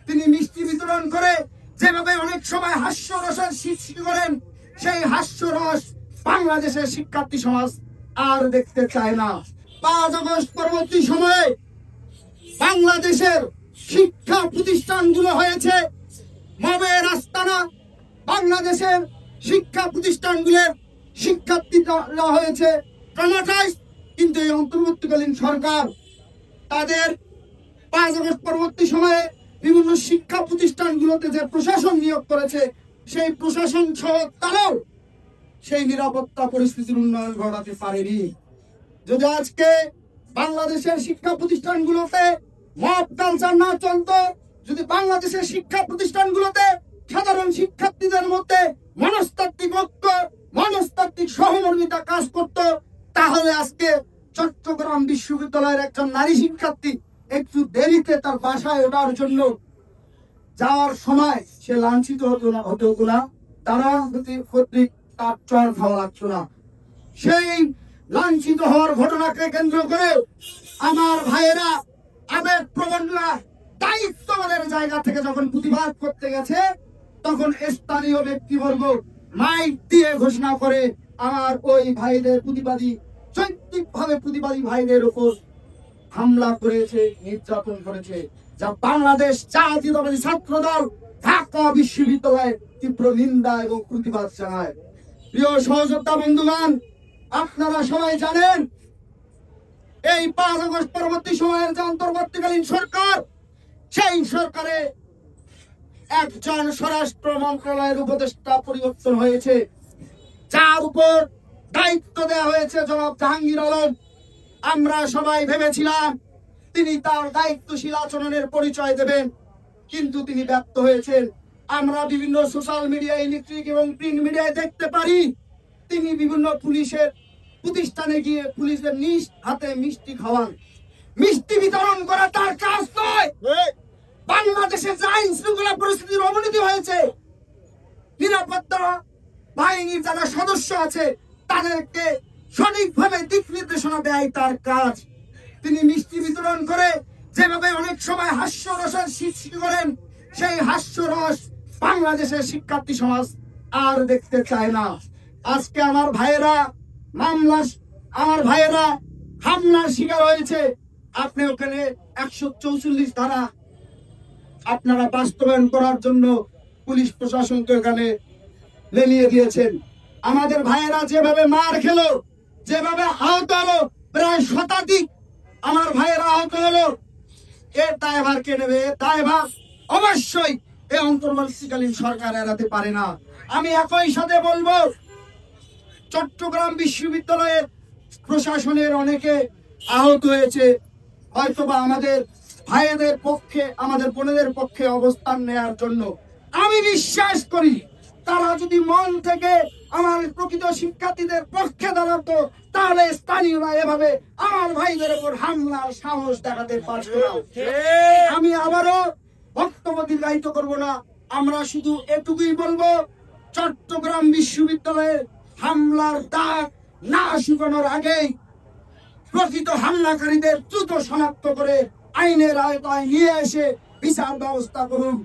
তিনি মিষ্টি বিতরণ করে যেভাবে অনেক সময় হাস্যরসের সৃষ্টি করেন, সেই হাস্যরস বাংলাদেশের শিক্ষার্থী সমাজ আর দেখতে চায় না। 5 আগস্ট পরবর্তী সময়ে বাংলাদেশের শিক্ষা প্রতিষ্ঠানগুলো হয়েছে মবের আস্তানা। বাংলাদেশের শিক্ষা প্রতিষ্ঠানগুলোর শিক্ষার্থীরা হয়েছে ট্রমাটাইজ। কিন্তু এই অন্তর্বর্তীকালীন সরকার তাদের 5 আগস্ট পরবর্তী সময়ে বিভিন্ন শিক্ষা প্রতিষ্ঠানগুলোতে যে প্রশাসন নিয়োগ করেছে, সেই প্রশাসন সহ তারাও সেই নিরাপত্তা পরিস্থিতির উন্নয়ন ঘটাতে পারেনি। যদি আজকে বাংলাদেশের শিক্ষা প্রতিষ্ঠানগুলোতে মব কালচার না চলতো, যদি বাংলাদেশের শিক্ষা প্রতিষ্ঠানগুলোতে সাধারণ শিক্ষার্থীদের মধ্যে মনস্তাত্ত্বিক ঐক্য, মনস্তাত্ত্বিক সহমর্মিতা কাজ করত, তাহলে আজকে চট্টগ্রাম বিশ্ববিদ্যালয়ের একজন নারী শিক্ষার্থী একটু দেরিতে তার বাসায় ওঠার জন্য যাওয়ার সময় সে লাঞ্ছিত হতো না, তারা কর্তৃক তার চর খাওয়া লাগতো না। সেই লাঞ্ছিত হওয়ার ঘটনাকে কেন্দ্র করে আমার ভাইয়েরা আবেগ প্রবণরা দায়িত্ববাদের জায়গা থেকে যখন প্রতিবাদ করতে গেছে, তখন স্থানীয় ব্যক্তিবর্গ মাইক দিয়ে ঘোষণা করে আমার ওই ভাইদের চৈত্রিকভাবে প্রতিবাদী ভাইদের উপর হামলা করেছে, নির্যাতন করেছে, যা বাংলাদেশ জাতীয়তাবাদী ছাত্র দল ঢাকা বিশ্ববিদ্যালয়ে তীব্র নিন্দা এবং প্রতিবাদ জানায়। প্রিয় সহযোদ্ধা বন্ধুগণ, আপনারা সবাই জানেন এই 5 আগস্ট পরবর্তী সময়ের যে অন্তর্বর্তীকালীন সরকার, সেই সরকারে একজন স্বরাষ্ট্র মন্ত্রণালয়ের উপদেষ্টা পরিবর্তন হয়েছে, যার উপর দায়িত্ব দেওয়া হয়েছে জনাব জাহাঙ্গীর আলম। আমরা সবাই ভেবেছিলাম তিনি তার দায়িত্বশীল আচরণের পরিচয় দেবেন, কিন্তু তিনি ব্যর্থ হয়েছেন। আমরা বিভিন্ন সোশ্যাল মিডিয়া, ইলেকট্রিক এবং প্রিন্ট মিডিয়ায় দেখতে পারি তিনি বিভিন্ন পুলিশের প্রতিষ্ঠানে গিয়ে পুলিশের নিজ হাতে মিষ্টি খাওয়ান। মিষ্টি বিতরণ করা তার কাজ নয়। বাংলাদেশে যে আইন শৃঙ্খলা পরিস্থিতির অবনতি হয়েছে, নিরাপত্তা বাহিনীর যারা সদস্য আছে তাদেরকে সঠিকভাবে দিক নির্দেশনা দেয় তার কাজ। তিনি মিষ্টি বিতরণ করে যেভাবে অনেক সময় হাস্যরসের সৃষ্টি করেন, সেই হাস্যরস বাংলাদেশের শিক্ষার্থী সমাজ আর দেখতে চায় না। আজকে আমার ভাইয়েরা হামলার শিকার হয়েছে। আপনি ওখানে 144 ধারা আপনারা বাস্তবায়ন করার জন্য পুলিশ প্রশাসনকে ওখানে লেলিয়ে দিয়েছেন। আমাদের ভাইয়েরা যেভাবে মার খেলো, যেভাবে আহত হলো, প্রায় শতাধিক আমার ভাইয়েরা আহত হলো, এর দায়ভার কে নেবে? দায়ভার অবশ্যই এই অন্তর্বর্তীকালীন সরকার এড়াতে পারে না। আমি একই সাথে বলবো, চট্টগ্রাম বিশ্ববিদ্যালয়ের প্রশাসনের অনেকে আহত হয়েছে, হয়তোবা আমাদের ভাইদের পক্ষে, আমাদের বোনেদের পক্ষে অবস্থান নেওয়ার জন্য। আমি বিশ্বাস করি তারা যদি মন থেকে আমার প্রকৃত শিক্ষার্থীদের পক্ষে দাঁড়াতো, তাহলে স্থানীয়রা এভাবে আমার ভাইদের উপর হামলার সাহস দেখাতে পারত না। আমি আবারও বক্তব্য দীর্ঘায়িত করব না, আমরা শুধু এটুকুই বলবো, চট্টগ্রাম বিশ্ববিদ্যালয়ের হামলার দাগ না শুকানোর আগেই প্রকৃত হামলাকারীদের দ্রুত শনাক্ত করে আইনের আওতায় নিয়ে এসে বিচার ব্যবস্থা করুন।